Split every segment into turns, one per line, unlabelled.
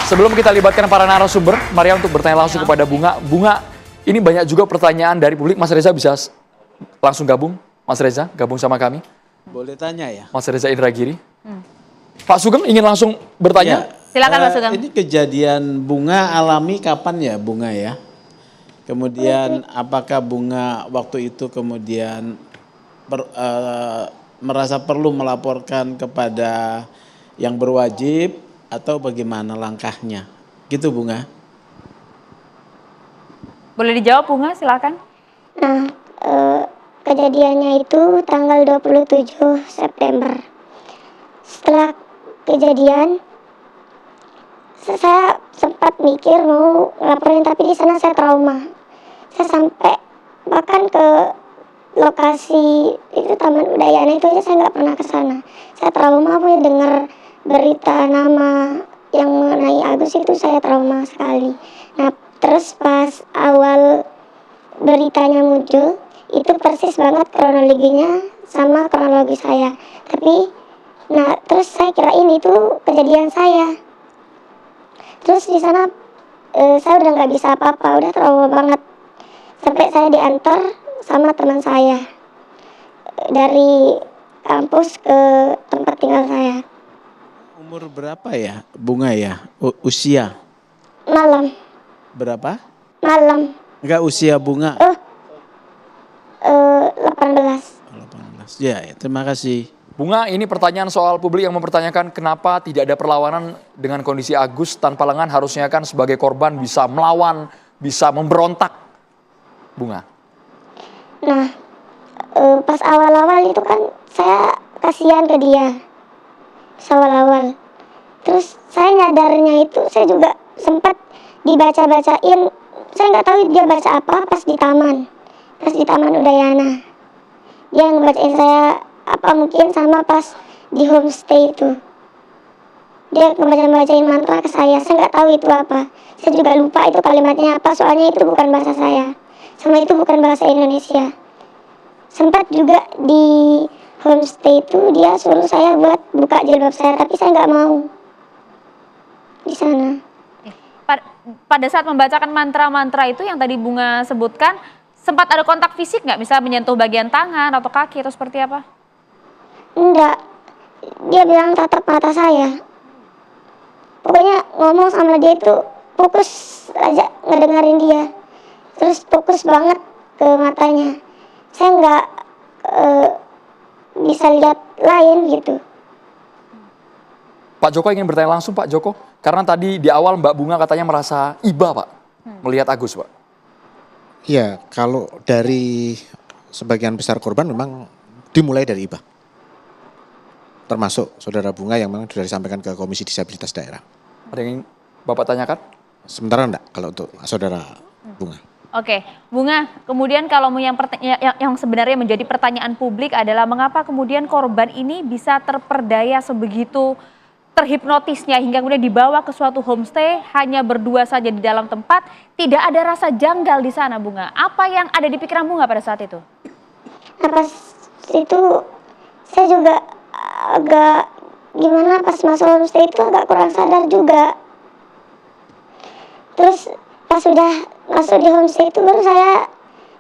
Sebelum kita libatkan para narasumber, Maria untuk bertanya langsung kepada Bunga. Bunga, ini banyak juga pertanyaan dari publik. Mas Reza bisa langsung gabung? Mas Reza, gabung sama kami.
Boleh tanya ya?
Mas Reza Indragiri. Pak Sugeng ingin langsung bertanya?
Ya,
silakan Pak Sugeng.
Ini kejadian Bunga alami kapan ya Bunga ya? Kemudian apakah Bunga waktu itu kemudian merasa perlu melaporkan kepada yang berwajib atau bagaimana langkahnya? Gitu Bunga.
Boleh dijawab Bunga, silakan.
Nah, kejadiannya itu tanggal 27 September. Setelah kejadian, saya sempat mikir mau ngelaporin, tapi di sana saya trauma. Saya sampai bahkan ke lokasi itu Taman Udayana itu aja saya nggak pernah ke sana. Saya trauma punya dengar berita nama yang mengenai Agus itu, saya trauma sekali. Nah, terus pas awal beritanya muncul, itu persis banget kronologinya sama kronologi saya. Tapi, nah terus saya kirain itu kejadian saya. Terus di sana saya udah nggak bisa apa-apa, udah trauma banget. Sampai saya diantar sama teman saya dari kampus ke tempat tinggal saya.
Umur berapa ya Bunga ya? Usia?
Malam.
Berapa?
Malam.
Enggak usia Bunga?
18.
18. Ya, terima kasih.
Bunga, ini pertanyaan soal publik yang mempertanyakan kenapa tidak ada perlawanan dengan kondisi Agus tanpa lengan. Harusnya kan sebagai korban bisa melawan, bisa memberontak. Bunga.
Nah, pas awal-awal itu kan saya kasihan ke dia. Awal-awal. Terus saya nyadarnya itu, saya juga sempat dibaca-bacain. Saya nggak tahu dia baca apa pas di taman. Pas di Taman Udayana. Dia ngebacain saya apa mungkin sama pas di homestay itu. Dia ngebacain mantra ke saya nggak tahu itu apa. Saya juga lupa itu kalimatnya apa, soalnya itu bukan bahasa saya. Sama itu bukan bahasa Indonesia. Sempat juga di homestay itu dia suruh saya buat buka jilbab saya, tapi saya nggak mau di sana.
Pada saat membacakan mantra-mantra itu yang tadi Bunga sebutkan, sempat ada kontak fisik nggak? Bisa menyentuh bagian tangan atau kaki atau seperti apa?
Enggak, dia bilang tatap mata saya. Pokoknya ngomong sama dia itu fokus aja ngedengerin dia. Terus fokus banget ke matanya. Saya nggak bisa lihat lain gitu.
Pak Joko ingin bertanya langsung Pak Joko. Karena tadi di awal Mbak Bunga katanya merasa iba Pak, melihat Agus Pak.
Iya, kalau dari sebagian besar korban memang dimulai dari iba. Termasuk saudara Bunga yang memang sudah disampaikan ke Komisi Disabilitas Daerah.
Ada yang ingin Bapak tanyakan?
Sementara enggak kalau untuk saudara Bunga.
Oke, Bunga, kemudian kalau yang sebenarnya menjadi pertanyaan publik adalah mengapa kemudian korban ini bisa terperdaya sebegitu terhipnotisnya hingga kemudian dibawa ke suatu homestay hanya berdua saja di dalam tempat, tidak ada rasa janggal di sana, Bunga. Apa yang ada di pikiran Bunga pada saat itu?
Nah, pas itu saya juga agak gimana pas masuk homestay itu agak kurang sadar juga. Terus pas sudah masuk di homestay itu baru saya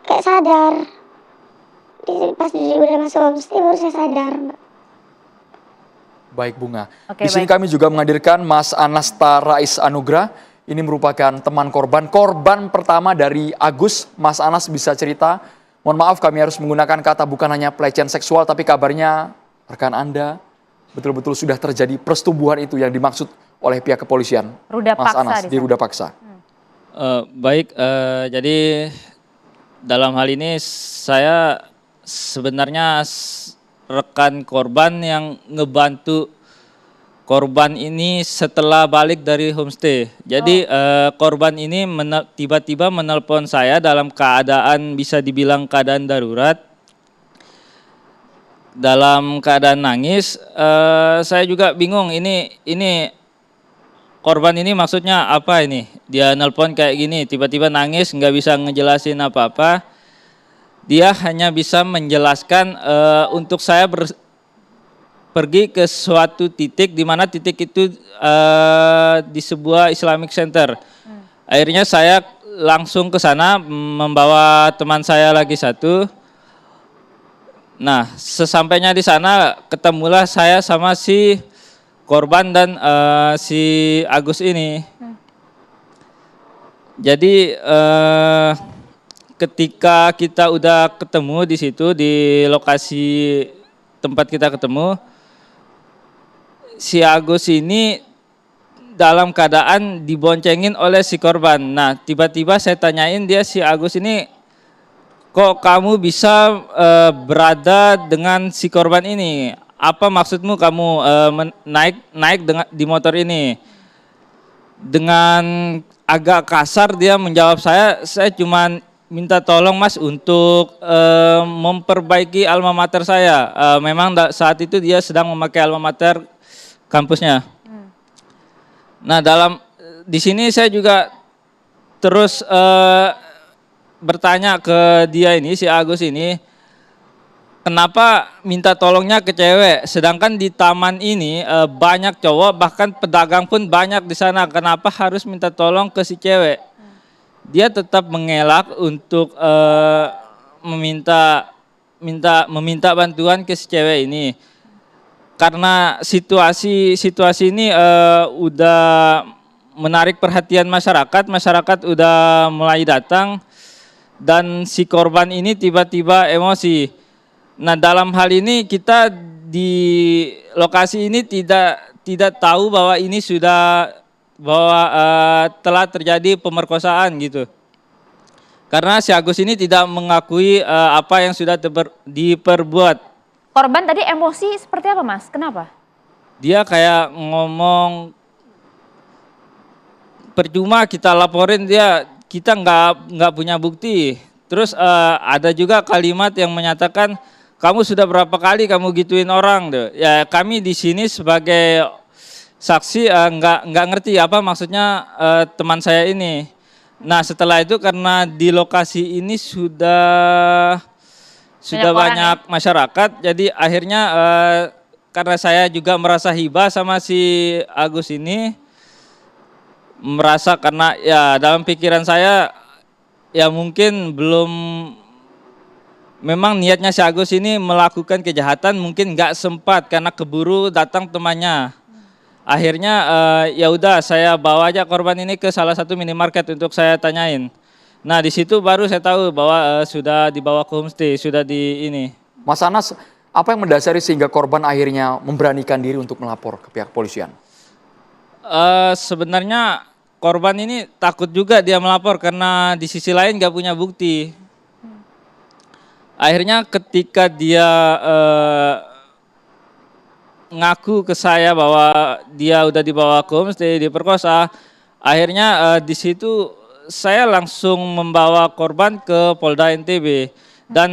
kayak sadar. Pas udah masuk homestay baru saya sadar, Mbak.
Baik Bunga.
Oke,
Di sini
baik.
kami juga menghadirkan Mas Anasta Rais Anugrah. Ini merupakan teman korban. Korban pertama dari Agus. Mas Anas bisa cerita. Mohon maaf kami harus menggunakan kata bukan hanya pelecehan seksual, tapi kabarnya rekan Anda betul-betul sudah terjadi persetubuhan itu yang dimaksud oleh pihak kepolisian.
Ruda
Mas
paksa
Anas di
di sana.
Ruda Paksa.
Baik, jadi dalam hal ini saya sebenarnya rekan korban yang ngebantu korban ini setelah balik dari homestay. Jadi korban ini tiba-tiba menelpon saya dalam keadaan bisa dibilang keadaan darurat. Dalam keadaan nangis, saya juga bingung ini korban ini maksudnya apa ini? Dia nelpon kayak gini, tiba-tiba nangis, nggak bisa ngejelasin apa-apa. Dia hanya bisa menjelaskan untuk saya pergi ke suatu titik di mana titik itu di sebuah Islamic Center. Akhirnya saya langsung ke sana membawa teman saya lagi satu. Nah, sesampainya di sana ketemulah saya sama si korban dan si Agus ini. Jadi ketika kita udah ketemu di situ di lokasi tempat kita ketemu, si Agus ini dalam keadaan diboncengin oleh si korban. Nah, tiba-tiba saya tanyain dia, si Agus ini, kok kamu bisa berada dengan si korban ini? Apa maksudmu kamu naik di motor ini? Dengan agak kasar dia menjawab saya cuman minta tolong Mas untuk memperbaiki alma mater saya. Memang saat itu dia sedang memakai alma mater kampusnya. Nah, di sini saya juga terus bertanya ke dia ini, si Agus ini, kenapa minta tolongnya ke cewek, sedangkan di taman ini banyak cowok, bahkan pedagang pun banyak di sana. Kenapa harus minta tolong ke si cewek? Dia tetap mengelak untuk meminta bantuan ke si cewek ini. Karena situasi ini udah menarik perhatian masyarakat udah mulai datang dan si korban ini tiba-tiba emosi. Nah, dalam hal ini kita di lokasi ini tidak tahu bahwa ini telah terjadi pemerkosaan gitu. Karena si Agus ini tidak mengakui apa yang sudah diperbuat.
Korban tadi emosi seperti apa, Mas? Kenapa?
Dia kayak ngomong, percuma kita laporin dia, kita nggak punya bukti. Terus ada juga kalimat yang menyatakan, kamu sudah berapa kali kamu gituin orang tuh. Ya, kami di sini sebagai saksi nggak ngerti apa maksudnya teman saya ini. Nah, setelah itu karena di lokasi ini sudah banyak masyarakat, jadi akhirnya karena saya juga merasa hibah sama si Agus ini, merasa karena ya dalam pikiran saya ya mungkin belum, memang niatnya si Agus ini melakukan kejahatan, mungkin nggak sempat karena keburu datang temannya. Akhirnya ya udah saya bawa aja korban ini ke salah satu minimarket untuk saya tanyain. Nah, di situ baru saya tahu bahwa sudah dibawa ke homestay, sudah di ini.
Mas Anas, apa yang mendasari sehingga korban akhirnya memberanikan diri untuk melapor ke pihak polisian?
Sebenarnya korban ini takut juga dia melapor karena di sisi lain nggak punya bukti. Akhirnya ketika dia ngaku ke saya bahwa dia udah dibawa ke homestay, diperkosa, akhirnya di situ saya langsung membawa korban ke Polda NTB. Dan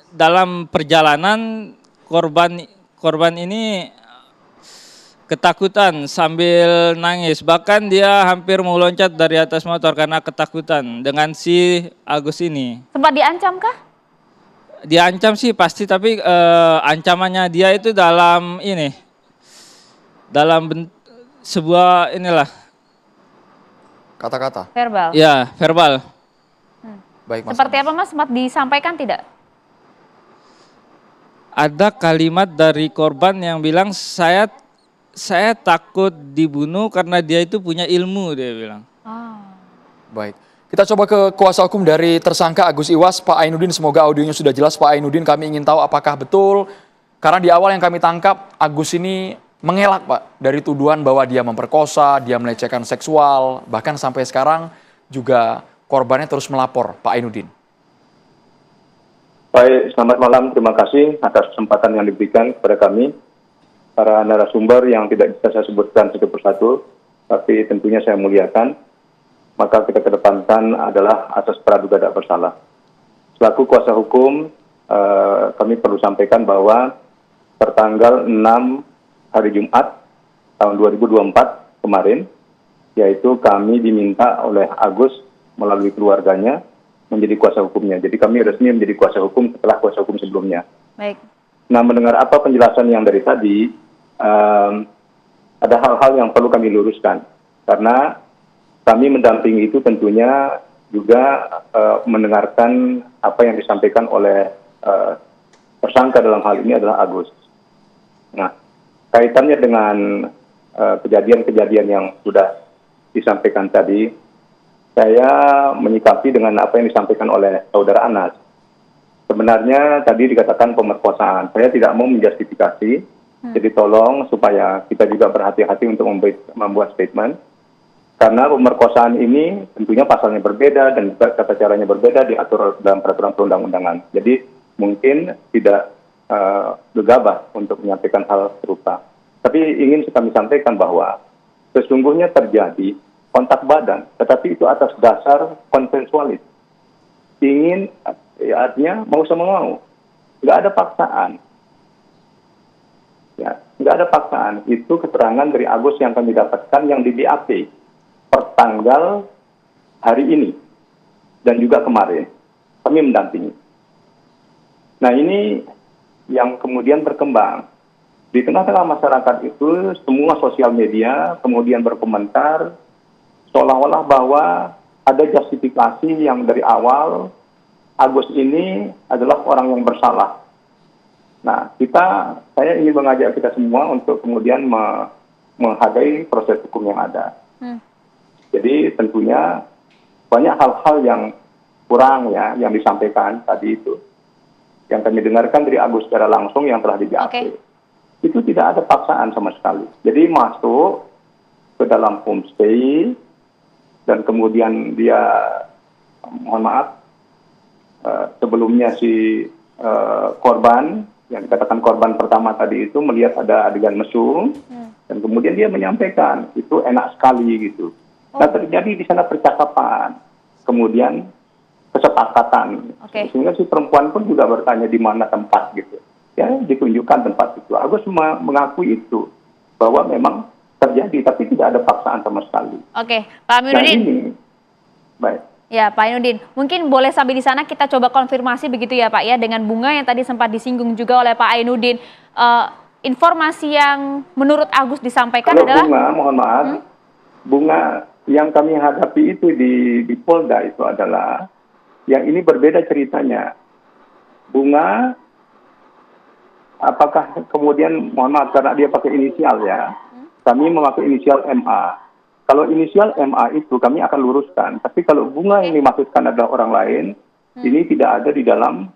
dalam perjalanan korban ini ketakutan sambil nangis. Bahkan dia hampir mau loncat dari atas motor karena ketakutan dengan si Agus ini.
Sempat diancam kah?
Diancam sih pasti, tapi ancamannya dia itu dalam sebuah inilah.
Kata-kata?
Verbal?
Ya, verbal.
Baik, Mas
Seperti
Anas.
apa, Mas? Sempat disampaikan tidak?
Ada kalimat dari korban yang bilang, saya takut dibunuh karena dia itu punya ilmu, dia bilang.
Baik. Kita coba ke kuasa hukum dari tersangka Agus Iwas, Pak Ainudin. Semoga audionya sudah jelas, Pak Ainudin. Kami ingin tahu apakah betul, karena di awal yang kami tangkap, Agus ini mengelak, Pak, dari tuduhan bahwa dia memperkosa, dia melecehkan seksual, bahkan sampai sekarang juga korbannya terus melapor, Pak Ainudin.
Baik, selamat malam. Terima kasih atas kesempatan yang diberikan kepada kami, para narasumber yang tidak bisa saya sebutkan satu persatu, tapi tentunya saya muliakan. Maka kita kedepankan adalah asas praduga tak bersalah. Selaku kuasa hukum, kami perlu sampaikan bahwa pertanggal 6 hari Jumat tahun 2024 kemarin, yaitu kami diminta oleh Agus melalui keluarganya menjadi kuasa hukumnya. Jadi kami resmi menjadi kuasa hukum setelah kuasa hukum sebelumnya.
Baik.
Nah, mendengar apa penjelasan yang dari tadi, ada hal-hal yang perlu kami luruskan. Karena kami mendampingi itu tentunya juga mendengarkan apa yang disampaikan oleh tersangka dalam hal ini adalah Agus. Nah, kaitannya dengan kejadian-kejadian yang sudah disampaikan tadi, saya menyikapi dengan apa yang disampaikan oleh saudara Anas. Sebenarnya tadi dikatakan pemerkosaan. Saya tidak mau menjustifikasi, jadi tolong supaya kita juga berhati-hati untuk membuat statement. Karena pemerkosaan ini tentunya pasalnya berbeda dan juga tata caranya berbeda diatur dalam peraturan perundang-undangan. Jadi mungkin tidak gegabah untuk menyampaikan hal serupa. Tapi ingin kami sampaikan bahwa sesungguhnya terjadi kontak badan, tetapi itu atas dasar konsensualis. Ingin, ya, artinya mau sama mau, nggak ada paksaan. Ya, nggak ada paksaan. Itu keterangan dari Agus yang kami dapatkan yang di BAP per tanggal hari ini dan juga kemarin. Kami mendampingi. Nah, ini yang kemudian berkembang. Di tengah-tengah masyarakat itu, semua sosial media kemudian berkomentar seolah-olah bahwa ada justifikasi yang dari awal Agus ini adalah orang yang bersalah. Nah, saya ingin mengajak kita semua untuk kemudian menghargai proses hukum yang ada. Jadi tentunya banyak hal-hal yang kurang ya yang disampaikan tadi itu. Yang kami dengarkan dari Agus secara langsung yang telah di-BAP. Itu tidak ada paksaan sama sekali. Jadi masuk ke dalam homestay dan kemudian dia, mohon maaf, sebelumnya si korban, yang dikatakan korban pertama tadi itu melihat ada adegan mesum, dan kemudian dia menyampaikan, itu enak sekali gitu. Nah, terjadi di sana percakapan, kemudian kesepakatan. Sehingga si perempuan pun juga bertanya di mana tempat gitu. Ya, ditunjukkan tempat itu. Agus mengakui itu, bahwa memang terjadi, tapi tidak ada paksaan sama sekali.
Oke, Pak Aminuddin.
Baik.
Ya, Pak Aminuddin, mungkin boleh sampai di sana kita coba konfirmasi begitu ya Pak ya, dengan bunga yang tadi sempat disinggung juga oleh Pak Aminuddin. Informasi yang menurut Agus disampaikan
kalau
adalah...
bunga, mohon maaf, bunga yang kami hadapi itu di Polda itu adalah, yang ini berbeda ceritanya. Bunga, apakah kemudian, mohon maaf karena dia pakai inisial ya, kami memakai inisial MA. Kalau inisial MA itu kami akan luruskan, tapi kalau bunga yang dimaksudkan adalah orang lain, ini tidak ada di dalam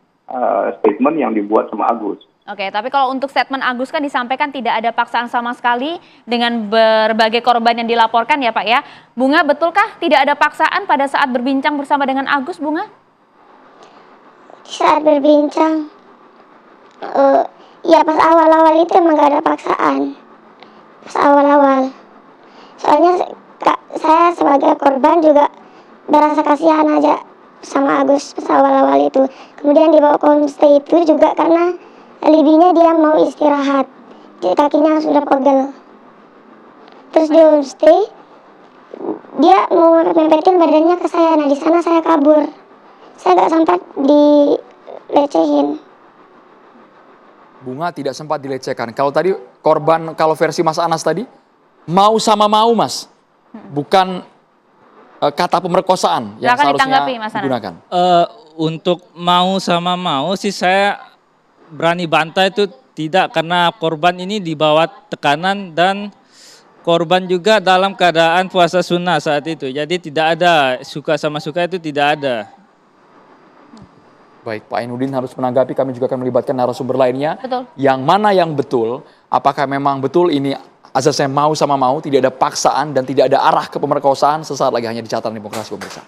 statement yang dibuat sama Agus.
Oke, tapi kalau untuk statement Agus kan disampaikan tidak ada paksaan sama sekali dengan berbagai korban yang dilaporkan ya Pak ya. Bunga, betulkah tidak ada paksaan pada saat berbincang bersama dengan Agus, Bunga?
Saat berbincang, ya pas awal-awal itu emang gak ada paksaan. Pas awal-awal. Soalnya saya sebagai korban juga berasa kasihan aja sama Agus pas awal-awal itu. Kemudian dibawa ke homestay itu juga karena alibinya dia mau istirahat. Jadi kakinya sudah pegel. Terus di homestay dia mau mempetin badannya ke saya. Nah, di sana saya kabur. Saya gak sempat dilecehin.
Bunga tidak sempat dilecehkan. Kalau tadi korban, kalau versi Mas Anas tadi, mau sama mau Mas, bukan kata pemerkosaan yang seharusnya digunakan.
Untuk mau sama mau sih saya berani bantah itu tidak, karena korban ini dibawa tekanan dan korban juga dalam keadaan puasa sunnah saat itu. Jadi tidak ada suka sama suka, itu tidak ada.
Baik, Pak Aminuddin harus menanggapi, kami juga akan melibatkan narasumber lainnya.
Betul.
Yang mana yang betul, apakah memang betul ini azasnya mau sama mau, tidak ada paksaan dan tidak ada arah ke pemerkosaan, sesaat lagi hanya di Catatan Demokrasi pemirsa.